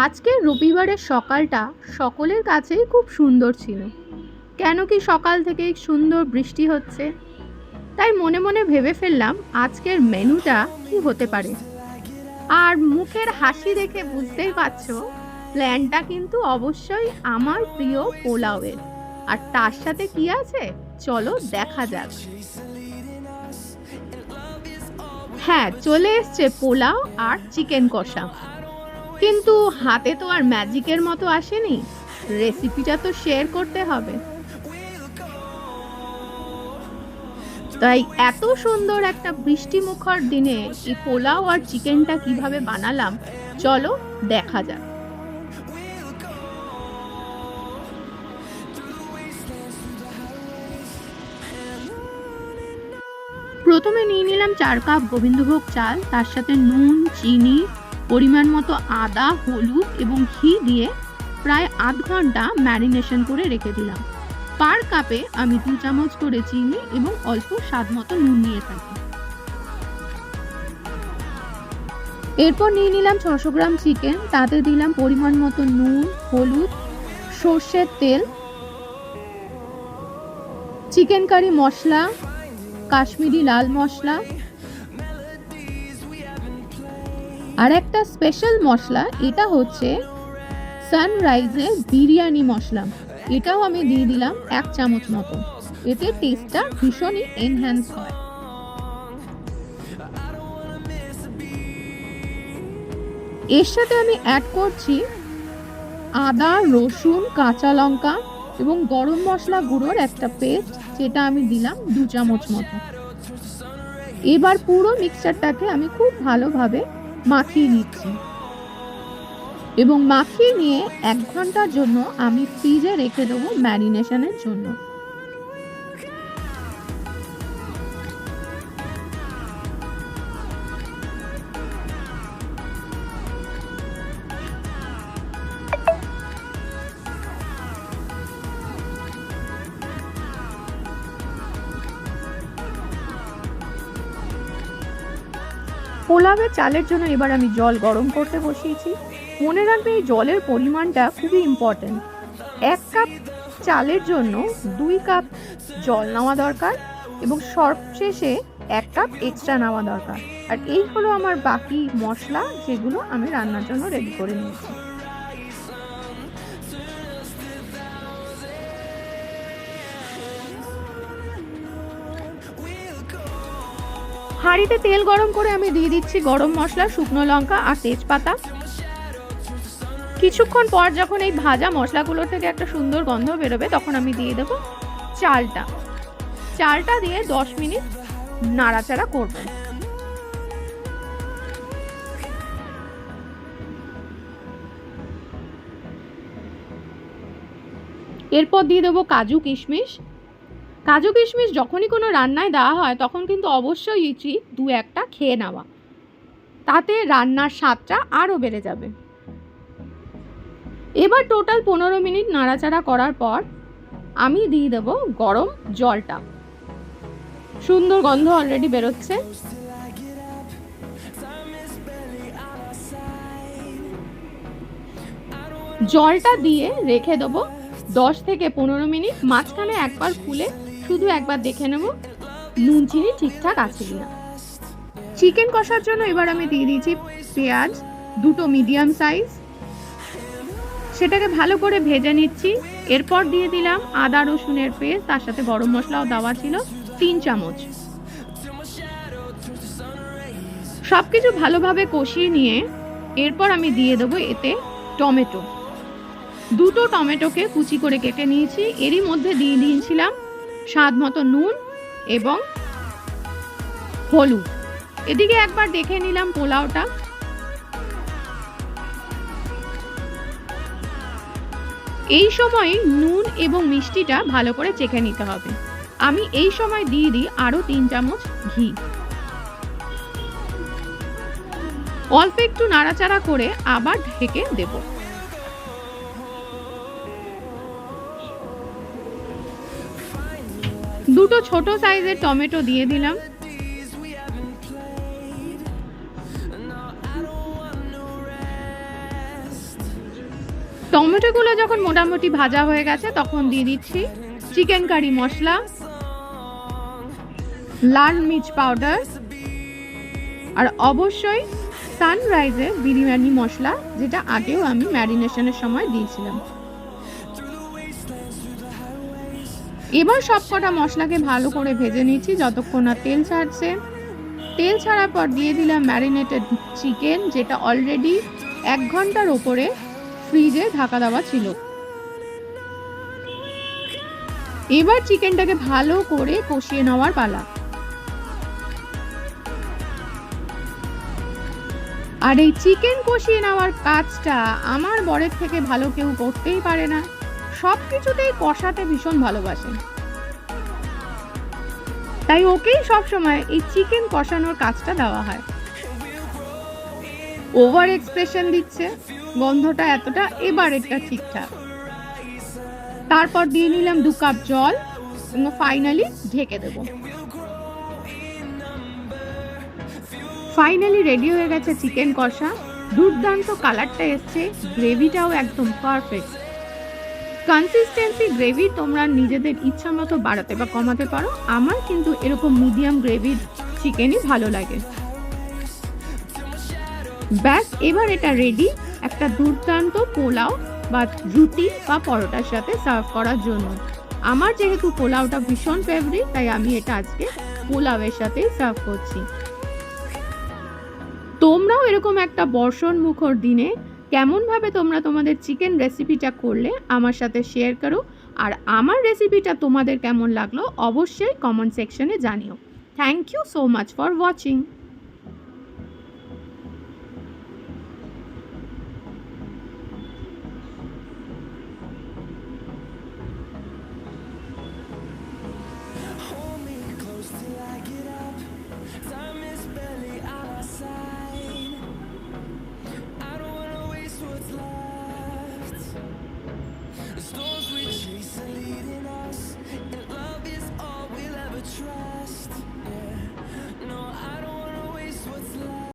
আজকের রবিবারের সকালটা সকলের কাছেই খুব সুন্দর ছিল। কেন কি সকাল থেকেই সুন্দর বৃষ্টি হচ্ছে, তাই মনে মনে ভেবে ফেললাম আজকের মেনুটা কি হতে পারে। আর মুখের হাসি দেখে বুঝতেই পারছো প্ল্যানটা কিন্তু অবশ্যই আমার প্রিয় পোলাওয়ের। আর তার সাথে কি আছে চলো দেখা যাক। হ্যাঁ, চলে এসছে পোলাও আর চিকেন কষা, কিন্তু হাতে তো আর ম্যাজিকের মতো আসেনি, রেসিপিটা তো শেয়ার করতে হবে। তাই এত সুন্দর একটা বৃষ্টি মুখর দিনে এই পোলাও আর চিকেনটা কিভাবে বানালাম চলো দেখা যাক। প্রথমে নিয়ে নিলাম 4 কাপ গোবিন্দভোগ চাল, তার সাথে নুন, চিনি, পরিমাণ মতো আদা, হলুদ এবং ঘি দিয়ে প্রায় আধ ঘন্টা ম্যারিনেশন করে রেখে দিলাম। পার কাপে আমি 2 চামচ করে চিনি এবং অল্প স্বাদ মতো নুন নিয়ে থাকি। এরপর নিয়ে নিলাম 600 গ্রাম চিকেন, তাতে দিলাম পরিমাণ মতো নুন, হলুদ, সর্ষের তেল, চিকেন কারি মশলা, কাশ্মীরি লাল মশলা আর একটা স্পেশাল মশলা, এটা হচ্ছে সানরাইজের বিরিয়ানি মশলা, এটাও আমি দিয়ে দিলাম 1 চামচ মতো। এতে টেস্টটা ভীষণই এনহ্যান্স হয়। এর সাথে আমি অ্যাড করছি আদা, রসুন, কাঁচা লঙ্কা এবং গরম মশলা গুঁড়োর একটা পেস্ট, যেটা আমি দিলাম 2 চামচ মতো। এবার পুরো মিক্সচারটাকে আমি খুব ভালোভাবে মাখিয়ে নিচ্ছি এবং মাখিয়ে নিয়ে 1 ঘন্টার জন্য আমি ফ্রিজে রেখে দেবো ম্যারিনেশনের জন্য। পোলাওয়ের চালের জন্য এবার আমি জল গরম করতে বসিয়েছি। মনে রাখবে এই জলের পরিমাণটা খুবই ইম্পর্টেন্ট। 1 কাপ চালের জন্য 2 কাপ জল নেওয়া দরকার এবং সবশেষে 1 কাপ এক্সট্রা নেওয়া দরকার। আর এই হলো আমার বাকি মশলা, যেগুলো আমি রান্নার জন্য রেডি করে নিয়েছি। হাঁড়িতে তেল গরম করে আমি দিয়ে দিচ্ছি গরম মশলা, শুকনো লঙ্কা আর তেজপাতা। কিছুক্ষণ পর যখন এই ভাজা মশলাগুলো থেকে একটা সুন্দর গন্ধ বেরোবে তখন আমি দিয়ে দেবো চালটা দিয়ে 10 মিনিট নাড়াচাড়া করব। এরপর দিয়ে দেবো কাজু কিশমিশ। কাজু কিশমিশ যখনই কোনো রান্নায় দেওয়া হয় তখন কিন্তু অবশ্যই উচিত 2-1টা খেয়ে নেওয়া, তাতে রান্নার স্বাদটা আরও বেড়ে যাবে। এবার টোটাল 15 মিনিট নাড়াচাড়া করার পর আমি দিয়ে দেব গরম জলটা। সুন্দর গন্ধ অলরেডি বেরোচ্ছে। জলটা দিয়ে রেখে দেবো 10 থেকে 15 মিনিট। মাঝখানে একবার খুলে শুধু একবার দেখে নেব নুন চিনি ঠিকঠাক আছে কিনা। চিকেন কষার জন্য এবার আমি দিয়ে দিয়েছি পেঁয়াজ 2টো মিডিয়াম সাইজ, সেটাকে ভালো করে ভেজে নিচ্ছি। এরপর দিয়ে দিলাম আদা রসুনের পেস্ট, তার সাথে গরম মশলাও দেওয়া ছিল 3 চামচ। সবকিছু ভালোভাবে কষিয়ে নিয়ে এরপর আমি দিয়ে দেবো এতে টমেটো। 2টো টমেটোকে কুচি করে কেটে নিয়েছি। এরই মধ্যে দিয়ে দিয়েছিলাম স্বাদ মতো নুন এবং হলুদ। এদিকে একবার দেখে নিলাম পোলাওটা। এই সময় নুন এবং মিষ্টিটা ভালো করে চেখে নিতে হবে। আমি এই সময় দিয়ে দিই আরো 3 চামচ ঘি। অল্প একটু নাড়াচাড়া করে আবার ঢেকে দেব। দুটো ছোট সাইজের টমেটো দিয়ে দিলাম। টমেটোগুলো যখন মোটামুটি ভাজা হয়ে গেছে তখন দিয়ে দিচ্ছি চিকেন কারি মশলা, লাল মির্চ পাউডার, আর অবশ্যই সানরাইজের বিরিয়ানি মশলা, যেটা আগেও আমি ম্যারিনেশনের সময় দিয়েছিলাম। এবার সবকটা মশলাকে ভালো করে ভেজে নিচ্ছি যতক্ষণ না তেল ছাড়ছে। তেল ছাড়ার পর দিয়ে দিলাম ম্যারিনেটেড চিকেন, যেটা অলরেডি 1 ঘন্টার ওপরে ফ্রিজে ঢাকা দেওয়া ছিল। এবার চিকেনটাকে ভালো করে কষিয়ে নেওয়ার পালা। আর এই চিকেন কষিয়ে নেওয়ার কাজটা আমার বরের থেকে ভালো কেউ করতেই পারে না। সব কিছুতেই কষাতে ভীষণ ভালোবাসে, তাই ওকেই সবসময় এই চিকেন কষানোর কাজটা দেওয়া হয়। ওভার এক্সপ্রেশন দিচ্ছে, গন্ধটা এতটা, এবার এটা ঠিকঠাক। তারপর দিয়ে নিলাম 2 কাপ জল এবং ফাইনালি ঢেকে দেব। ফাইনালি রেডি হয়ে গেছে চিকেন কষা। দুর্দান্ত কালারটা এসছে, গ্রেভিটাও একদম পারফেক্ট। কনসিস্টেন্সি গ্রেভি তোমরা নিজেদের ইচ্ছা মতো বাড়াতে বা কমাতে পারো। আমার কিন্তু এরকম মিডিয়াম গ্রেভির চিকেনই ভালো লাগে। ব্যাস, এবার এটা রেডি একটা দুর্দান্ত পোলাও বা রুটি বা পরোটার সাথে সার্ভ করার জন্য। আমার যেহেতু পোলাওটা ভীষণ ফেভারিট, তাই আমি এটা আজকে পোলাওয়ের সাথেই সার্ভ করছি। তোমরাও এরকম একটা বর্ষণ মুখর দিনে কেমনভাবে তোমরা তোমাদের চিকেন রেসিপিটা করলে আমার সাথে শেয়ার করো। আর আমার রেসিপিটা তোমাদের কেমন লাগলো অবশ্যই কমেন্ট সেকশনে জানিও। Thank you so much for watching.